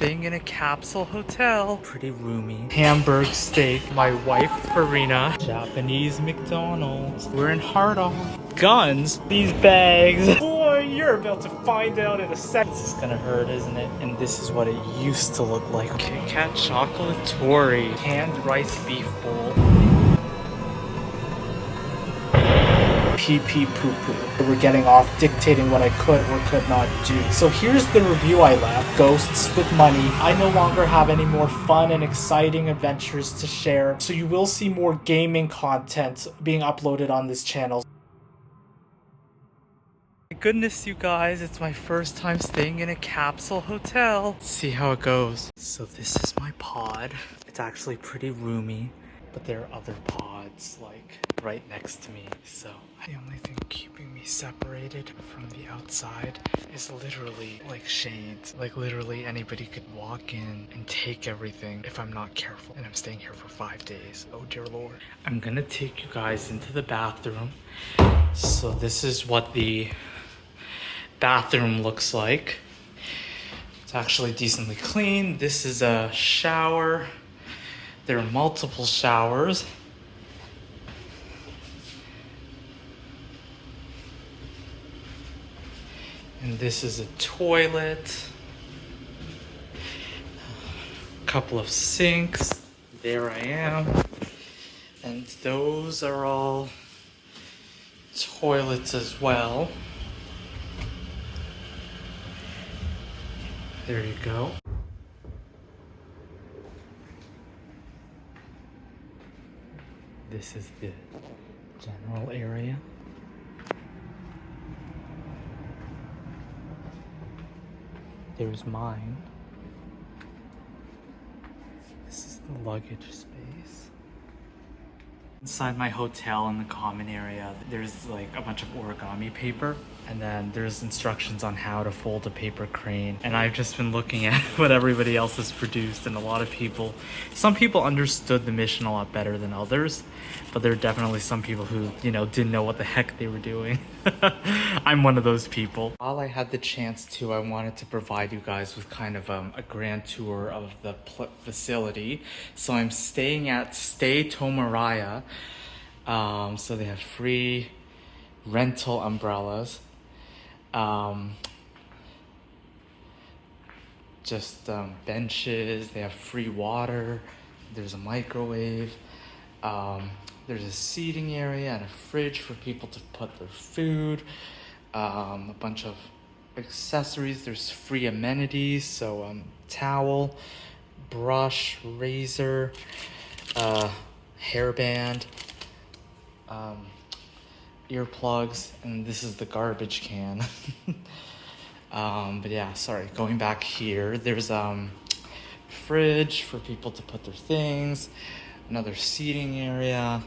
staying in a capsule hotel. Pretty roomy. Hamburg steak. My wife, Farina. Japanese McDonald's. We're in Hardolf. Guns. These bags. Boy, you're about to find out in a sec. This is gonna hurt, isn't it? And this is what it used to look like. Kit Kat chocolate Tory. Canned rice beef bowl. Pee pee poo poo. We're getting off dictating what I could or could not do. So here's the review I left. Ghosts with money. I no longer have any more fun and exciting adventures to share. So you will see more gaming content being uploaded on this channel. My goodness, you guys, it's my first time staying in a capsule hotel. Let's see how it goes. So this is my pod. It's actually pretty roomy, but there are other pods like right next to me. So the only thing keeping me separated from the outside is literally like shades. Like literally anybody could walk in and take everything if I'm not careful. And I'm staying here for 5 days. Oh dear Lord. I'm gonna take you guys into the bathroom. So this is what the bathroom looks like. It's actually decently clean. This is a shower. There are multiple showers. And this is a toilet. A couple of sinks. There I am. And those are all toilets as well. There you go. This is the general area. There's mine. This is the luggage space. Inside my hotel in the common area, there's like a bunch of origami paper. And then there's instructions on how to fold a paper crane. And I've just been looking at what everybody else has produced, and a lot of people, some people understood the mission a lot better than others, but there are definitely some people who, you know, didn't know what the heck they were doing. I'm one of those people. While I had the chance to, I wanted to provide you guys with kind of a grand tour of the facility. So I'm staying at Tomariya. So they have free rental umbrellas. Benches, they have free water, there's a microwave, there's a seating area and a fridge for people to put their food, a bunch of accessories, there's free amenities, so towel, brush, razor, hairband, earplugs, and this is the garbage can. But yeah, sorry, going back here, there's fridge for people to put their things, another seating area,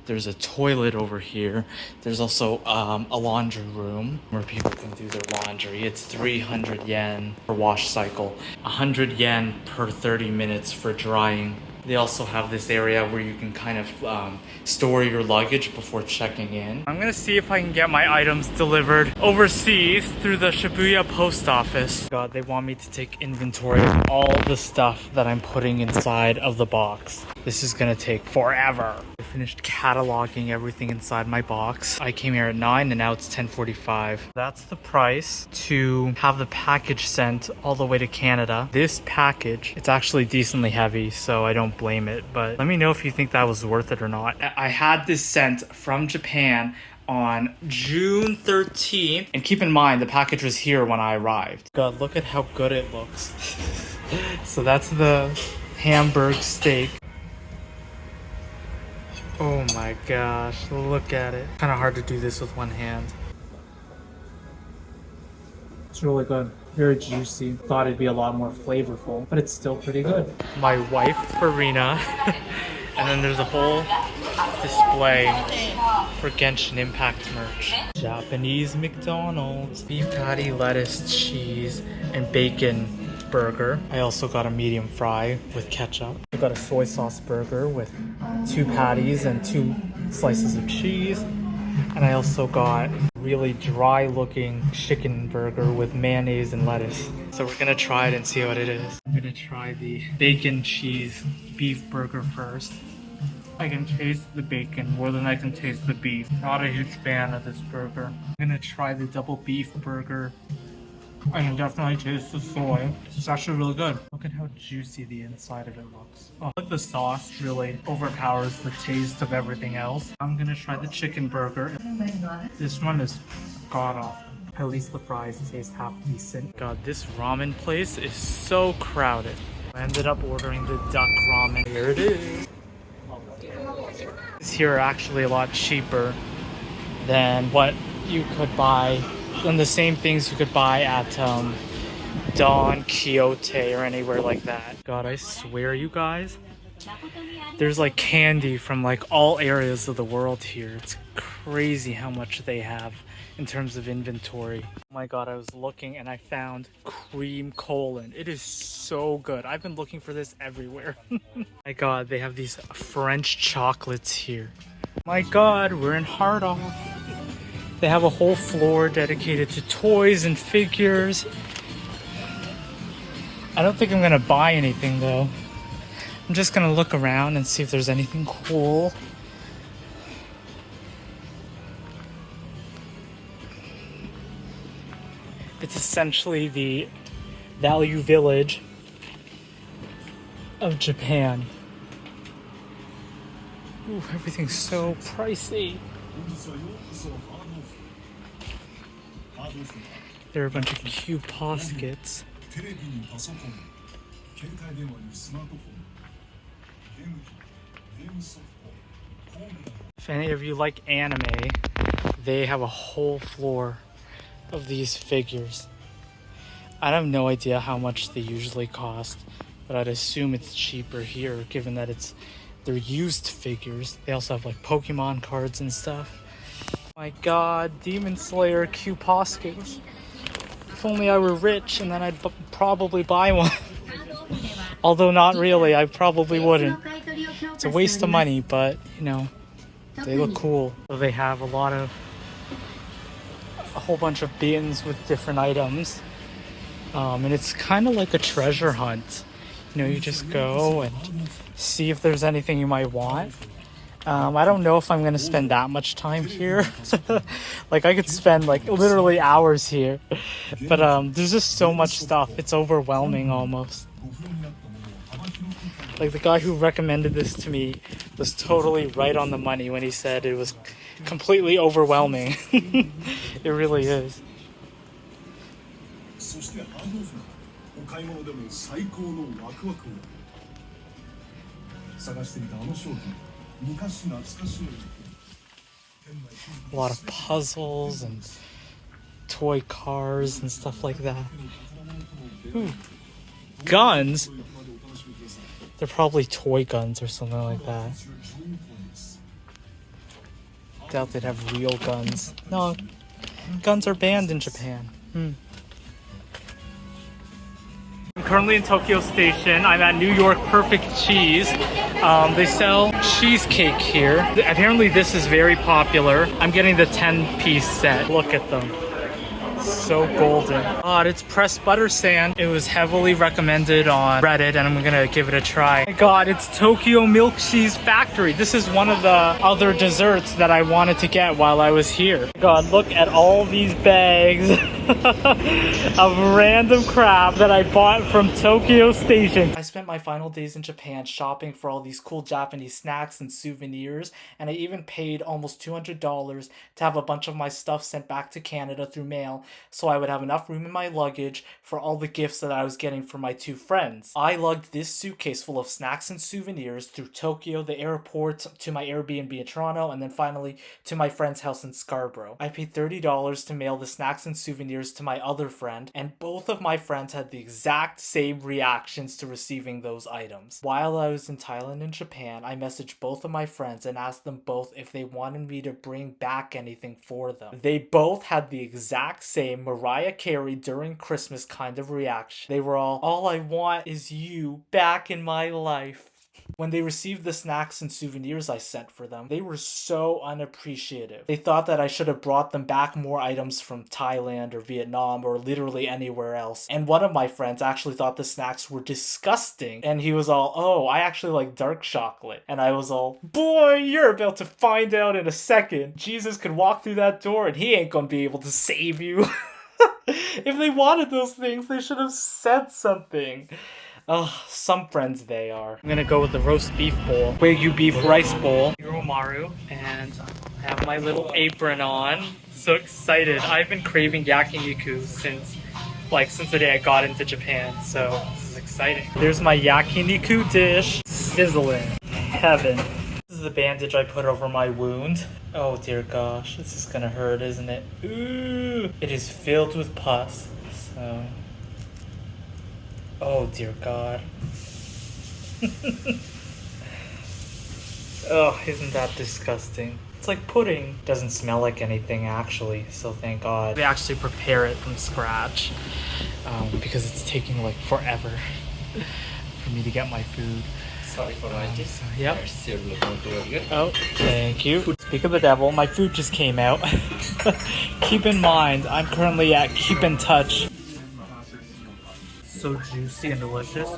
there's a toilet over here, there's also a laundry room where people can do their laundry. It's 300 yen per wash cycle, 100 yen per 30 minutes for drying. They also have this area where you can kind of store your luggage before checking in. I'm gonna see if I can get my items delivered overseas through the Shibuya Post Office. God, they want me to take inventory of all the stuff that I'm putting inside of the box. This is gonna take forever. I finished cataloging everything inside my box. I came here at 9 and now it's 10:45. That's the price to have the package sent all the way to Canada. This package, it's actually decently heavy, so I don't blame it, but let me know if you think that was worth it or not. I had this sent from Japan on June 13th, and keep in mind the package was here when I arrived. God, look at how good it looks. So that's the Hamburg steak. Oh my gosh, look at it. Kind of hard to do this with one hand. It's really good. Very juicy. Thought it'd be a lot more flavorful, but it's still pretty good. My wife, Farina, and then there's a whole display for Genshin Impact merch. Japanese McDonald's. Beef patty, lettuce, cheese, and bacon burger. I also got a medium fry with ketchup. I got a soy sauce burger with 2 patties and 2 slices of cheese. And I also got really dry looking chicken burger with mayonnaise and lettuce. So we're gonna try it and see what it is. I'm gonna try the bacon cheese beef burger first. I can taste the bacon more than I can taste the beef. Not a huge fan of this burger. I'm gonna try the double beef burger. I can definitely taste the soy. It's actually really good. Look at how juicy the inside of it looks. Oh, like the sauce really overpowers the taste of everything else. I'm gonna try the chicken burger. This one is god awful. At least the fries taste half decent. God, this ramen place is so crowded. I ended up ordering the duck ramen. Here it is. These here are actually a lot cheaper than what you could buy, than the same things you could buy at Don Quixote or anywhere like that. God, I swear, you guys, there's like candy from like all areas of the world here. It's crazy how much they have in terms of inventory. Oh my god, I was looking and I found cream colon. It is so good. I've been looking for this everywhere. My god, they have these French chocolates here. My god, we're in Hardolf. They have a whole floor dedicated to toys and figures. I don't think I'm gonna buy anything though. I'm just gonna look around and see if there's anything cool. It's essentially the value village of Japan. Ooh, everything's so pricey. There are a bunch of cute poskets. If any of you like anime, they have a whole floor of these figures. I have no idea how much they usually cost, but I'd assume it's cheaper here given that they're used figures. They also have like Pokemon cards and stuff. My god, Demon Slayer Q poskets. If only I were rich, and then I'd probably buy one. Although not really, I probably wouldn't. It's a waste of money, but you know, they look cool. So they have a whole bunch of bins with different items. And it's kind of like a treasure hunt. You know, you just go and see if there's anything you might want. I don't know if I'm gonna spend that much time here. Like I could spend like literally hours here, but there's just so much stuff. It's overwhelming almost. Like the guy who recommended this to me was totally right on the money when he said it was completely overwhelming. It really is. A lot of puzzles and toy cars and stuff like that. Ooh. Guns? They're probably toy guns or something like that. Doubt they'd have real guns. No, guns are banned in Japan. I'm currently in Tokyo Station. I'm at New York Perfect Cheese. They sell cheesecake here. Apparently this is very popular. I'm getting the 10-piece set. Look at them. So golden. God, it's pressed butter sand. It was heavily recommended on Reddit and I'm gonna give it a try. Oh my god, it's Tokyo Milk Cheese Factory. This is one of the other desserts that I wanted to get while I was here. God, look at all these bags of random crap that I bought from Tokyo Station. I spent my final days in Japan shopping for all these cool Japanese snacks and souvenirs, and I even paid almost $200 to have a bunch of my stuff sent back to Canada through mail, so I would have enough room in my luggage for all the gifts that I was getting for my two friends. I lugged this suitcase full of snacks and souvenirs through Tokyo, the airport, to my Airbnb in Toronto, and then finally to my friend's house in Scarborough. I paid $30 to mail the snacks and souvenirs to my other friend, and both of my friends had the exact same reactions to receiving those items. While I was in Thailand and Japan, I messaged both of my friends and asked them both if they wanted me to bring back anything for them. They both had the exact same Mariah Carey during Christmas kind of reaction. They were all I want is you back in my life. When they received the snacks and souvenirs I sent for them, they were so unappreciative. They thought that I should have brought them back more items from Thailand or Vietnam or literally anywhere else. And one of my friends actually thought the snacks were disgusting. And he was all, oh, I actually like dark chocolate. And I was all, boy, you're about to find out in a second. Jesus could walk through that door and he ain't gonna be able to save you. If they wanted those things, they should have said something. Oh, some friends they are. I'm gonna go with the roast beef bowl, Wagyu beef rice bowl, Uromaru, and I have my little apron on. So excited. I've been craving yakiniku since the day I got into Japan, so this is exciting. There's my yakiniku dish, sizzling. Heaven. This is the bandage I put over my wound. Oh dear gosh, this is gonna hurt, isn't it? Ooh! It is filled with pus, so... Oh dear God. Oh, isn't that disgusting? It's like pudding. Doesn't smell like anything actually, so thank God. They actually prepare it from scratch because it's taking like forever for me to get my food. Sorry for this. Yep. Still looking good. Oh, thank you. Speak of the devil, my food just came out. Keep in mind, I'm currently at Keep in Touch. So juicy and delicious.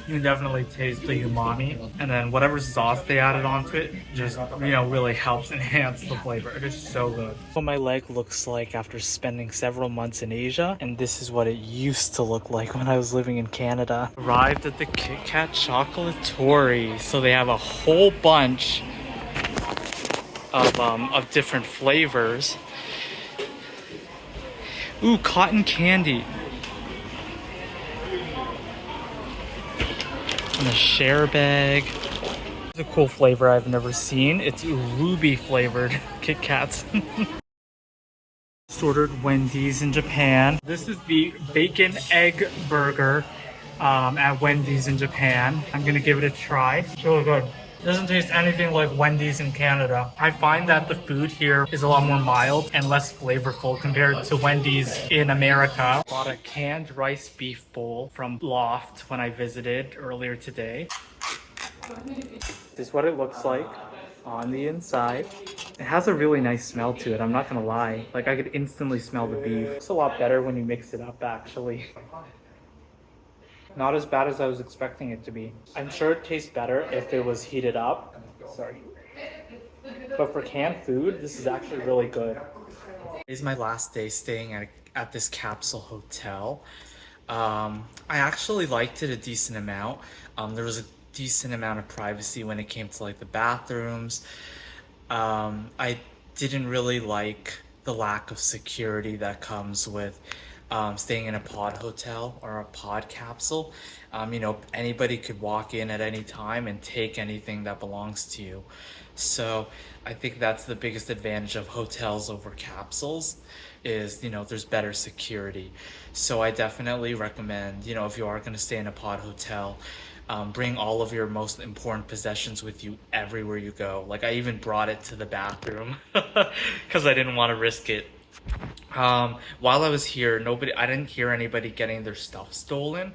You can definitely taste the umami, and then whatever sauce they added onto it just, really helps enhance the flavor. It is so good. What my leg looks like after spending several months in Asia, and this is what it used to look like when I was living in Canada. Arrived at the Kit Kat Chocolatory, so they have a whole bunch of different flavors. Ooh, cotton candy. And a share bag. It's a cool flavor I've never seen. It's ruby flavored Kit Kats. Just ordered Wendy's in Japan. This is the bacon egg burger at Wendy's in Japan. I'm gonna give it a try. It's really good. It doesn't taste anything like Wendy's in Canada. I find that the food here is a lot more mild and less flavorful compared to Wendy's in America. Bought a canned rice beef bowl from Loft when I visited earlier today. This is what it looks like on the inside. It has a really nice smell to it, I'm not gonna lie. Like I could instantly smell the beef. It's a lot better when you mix it up actually. Not as bad as I was expecting it to be. I'm sure it tastes better if it was heated up. Sorry. But for canned food, this is actually really good. This is my last day staying at this Capsule Hotel. I actually liked it a decent amount. There was a decent amount of privacy when it came to like the bathrooms. I didn't really like the lack of security that comes with staying in a pod hotel or a pod capsule. Anybody could walk in at any time and take anything that belongs to you. So I think that's the biggest advantage of hotels over capsules is, there's better security. So I definitely recommend, if you are going to stay in a pod hotel, bring all of your most important possessions with you everywhere you go. Like I even brought it to the bathroom because I didn't want to risk it. While I was here, I didn't hear anybody getting their stuff stolen.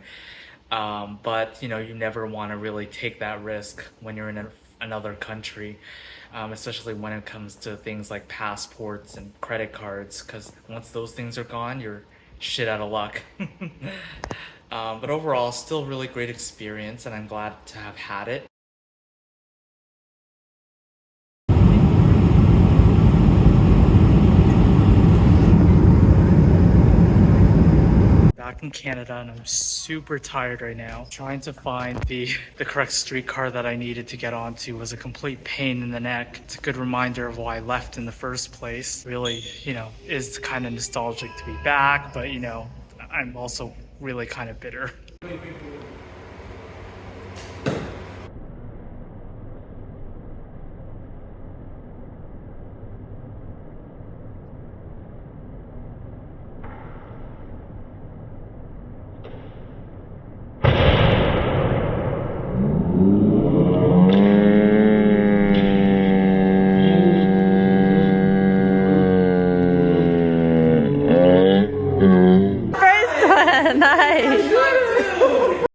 But you never want to really take that risk when you're in another country, especially when it comes to things like passports and credit cards, because once those things are gone, you're shit out of luck. But overall, still really great experience, and I'm glad to have had it. Back in Canada, and I'm super tired right now. Trying to find the correct streetcar that I needed to get onto was a complete pain in the neck. It's a good reminder of why I left in the first place. Really, is kind of nostalgic to be back, but I'm also really kind of bitter.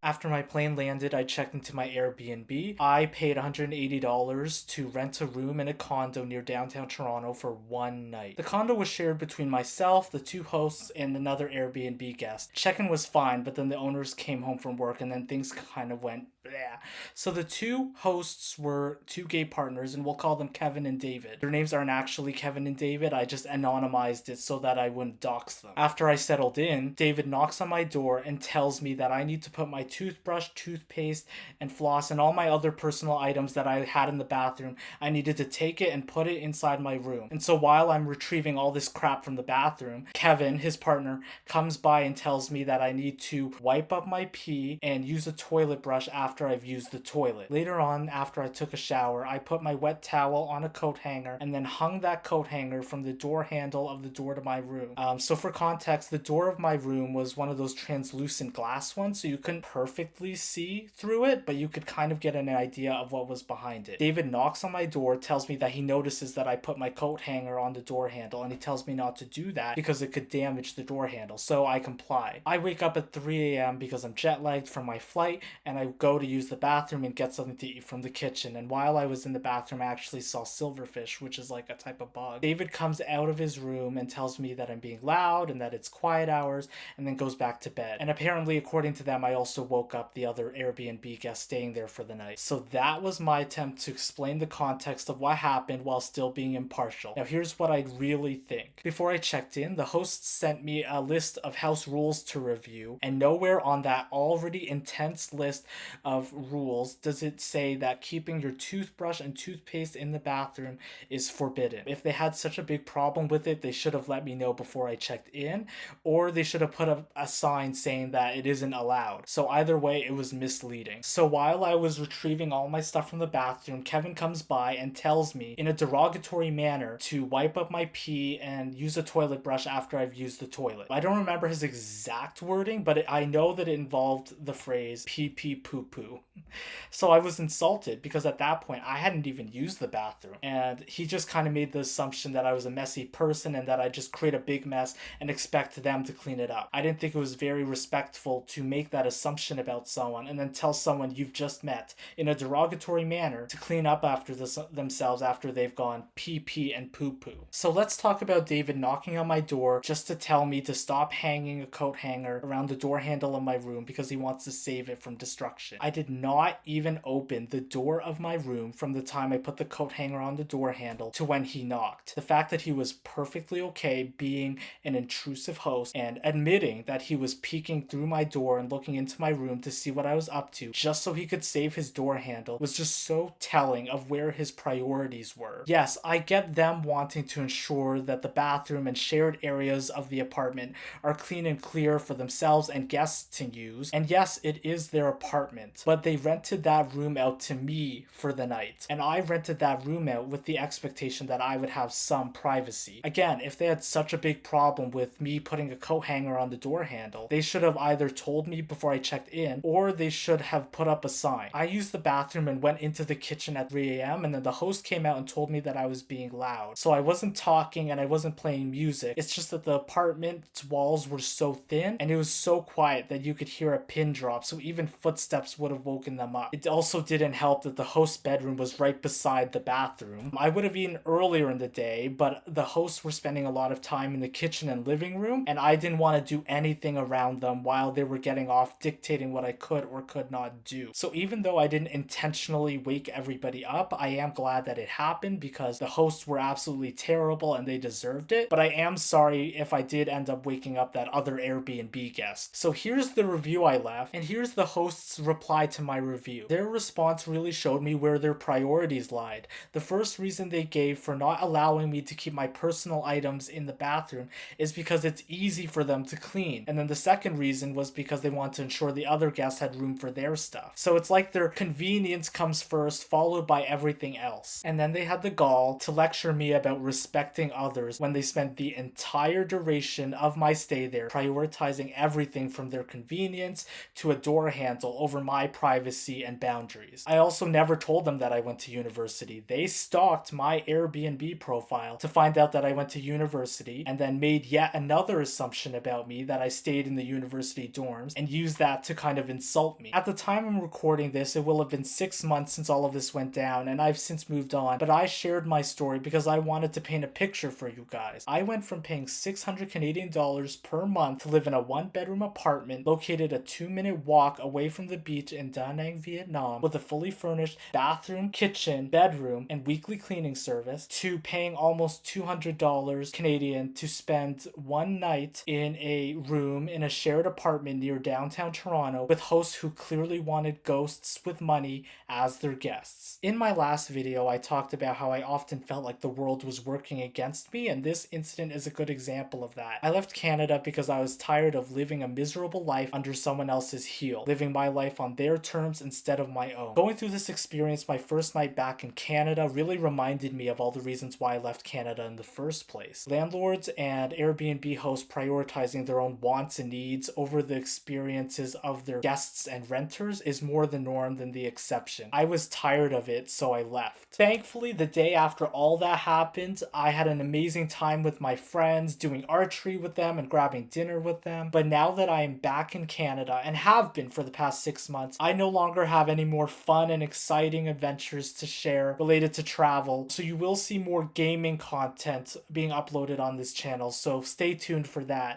After my plane landed, I checked into my Airbnb. I paid $180 to rent a room in a condo near downtown Toronto for one night. The condo was shared between myself, the two hosts, and another Airbnb guest. Check-in was fine, but then the owners came home from work and then things kind of went bleh. So the two hosts were two gay partners, and we'll call them Kevin and David. Their names aren't actually Kevin and David, I just anonymized it so that I wouldn't dox them. After I settled in, David knocks on my door and tells me that I need to put my toothbrush, toothpaste, and floss and all my other personal items that I had in the bathroom. I needed to take it and put it inside my room. And so while I'm retrieving all this crap from the bathroom, Kevin, his partner, comes by and tells me that I need to wipe up my pee and use a toilet brush after I've used the toilet. Later on, after I took a shower, I put my wet towel on a coat hanger and then hung that coat hanger from the door handle of the door to my room. So for context, the door of my room was one of those translucent glass ones, so you couldn't perfectly see through it, but you could kind of get an idea of what was behind it. David knocks on my door, tells me that he notices that I put my coat hanger on the door handle, and he tells me not to do that because it could damage the door handle, so I comply. I wake up at 3 a.m. because I'm jet lagged from my flight, and I go to use the bathroom and get something to eat from the kitchen, and while I was in the bathroom I actually saw silverfish, which is like a type of bug. David comes out of his room and tells me that I'm being loud and that it's quiet hours, and then goes back to bed. And apparently, according to them, I also woke up the other Airbnb guest staying there for the night. So that was my attempt to explain the context of what happened while still being impartial. Now here's what I really think. Before I checked in, the hosts sent me a list of house rules to review, and nowhere on that already intense list of rules does it say that keeping your toothbrush and toothpaste in the bathroom is forbidden. If they had such a big problem with it, they should have let me know before I checked in, or they should have put a sign saying that it isn't allowed. So either way, it was misleading. So while I was retrieving all my stuff from the bathroom, Kevin comes by and tells me in a derogatory manner to wipe up my pee and use a toilet brush after I've used the toilet. I don't remember his exact wording, but I know that it involved the phrase pee pee poo poo. So I was insulted because at that point I hadn't even used the bathroom, and he just kind of made the assumption that I was a messy person and that I just create a big mess and expect them to clean it up. I didn't think it was very respectful to make that assumption about someone and then tell someone you've just met in a derogatory manner to clean up after themselves after they've gone pee pee and poo poo. So let's talk about David knocking on my door just to tell me to stop hanging a coat hanger around the door handle of my room because he wants to save it from destruction. I did not even open the door of my room from the time I put the coat hanger on the door handle to when he knocked. The fact that he was perfectly okay being an intrusive host and admitting that he was peeking through my door and looking into my room to see what I was up to just so he could save his door handle was just so telling of where his priorities were. Yes, I get them wanting to ensure that the bathroom and shared areas of the apartment are clean and clear for themselves and guests to use. And yes, it is their apartment, but they rented that room out to me for the night. And I rented that room out with the expectation that I would have some privacy. Again, if they had such a big problem with me putting a coat hanger on the door handle, they should have either told me before I checked in, or they should have put up a sign. I used the bathroom and went into the kitchen at 3 a.m. and then the host came out and told me that I was being loud. So I wasn't talking and I wasn't playing music. It's just that the apartment's walls were so thin and it was so quiet that you could hear a pin drop, so even footsteps would have woken them up. It also didn't help that the host's bedroom was right beside the bathroom. I would have eaten earlier in the day, but the hosts were spending a lot of time in the kitchen and living room, and I didn't want to do anything around them while they were getting off dictating what I could or could not do. So even though I didn't intentionally wake everybody up, I am glad that it happened because the hosts were absolutely terrible and they deserved it. But I am sorry if I did end up waking up that other Airbnb guest. So here's the review I left, and here's the host's reply to my review. Their response really showed me where their priorities lied. The first reason they gave for not allowing me to keep my personal items in the bathroom is because it's easy for them to clean. And then the second reason was because they want to ensure the other guests had room for their stuff. So it's like their convenience comes first, followed by everything else. And then they had the gall to lecture me about respecting others when they spent the entire duration of my stay there prioritizing everything from their convenience to a door handle over my privacy and boundaries. I also never told them that I went to university. They stalked my Airbnb profile to find out that I went to university and then made yet another assumption about me that I stayed in the university dorms and used that to kind of insult me. At the time I'm recording this, it will have been 6 months since all of this went down, and I've since moved on, but I shared my story because I wanted to paint a picture for you guys. I went from paying 600 Canadian dollars per month to live in a 1-bedroom apartment located a 2-minute walk away from the beach in Da Nang, Vietnam, with a fully furnished bathroom, kitchen, bedroom, and weekly cleaning service, to paying almost $200 Canadian to spend one night in a room in a shared apartment near downtown Toronto with hosts who clearly wanted ghosts with money as their guests. In my last video, I talked about how I often felt like the world was working against me, and this incident is a good example of that. I left Canada because I was tired of living a miserable life under someone else's heel, living my life on their terms instead of my own. Going through this experience my first night back in Canada really reminded me of all the reasons why I left Canada in the first place. Landlords and Airbnb hosts prioritizing their own wants and needs over the experiences of their guests and renters is more the norm than the exception. I was tired of it, so I left. Thankfully, the day after all that happened, I had an amazing time with my friends, doing archery with them and grabbing dinner with them. But now that I am back in Canada, and have been for the past 6 months, I no longer have any more fun and exciting adventures to share related to travel, so you will see more gaming content being uploaded on this channel, so stay tuned for that.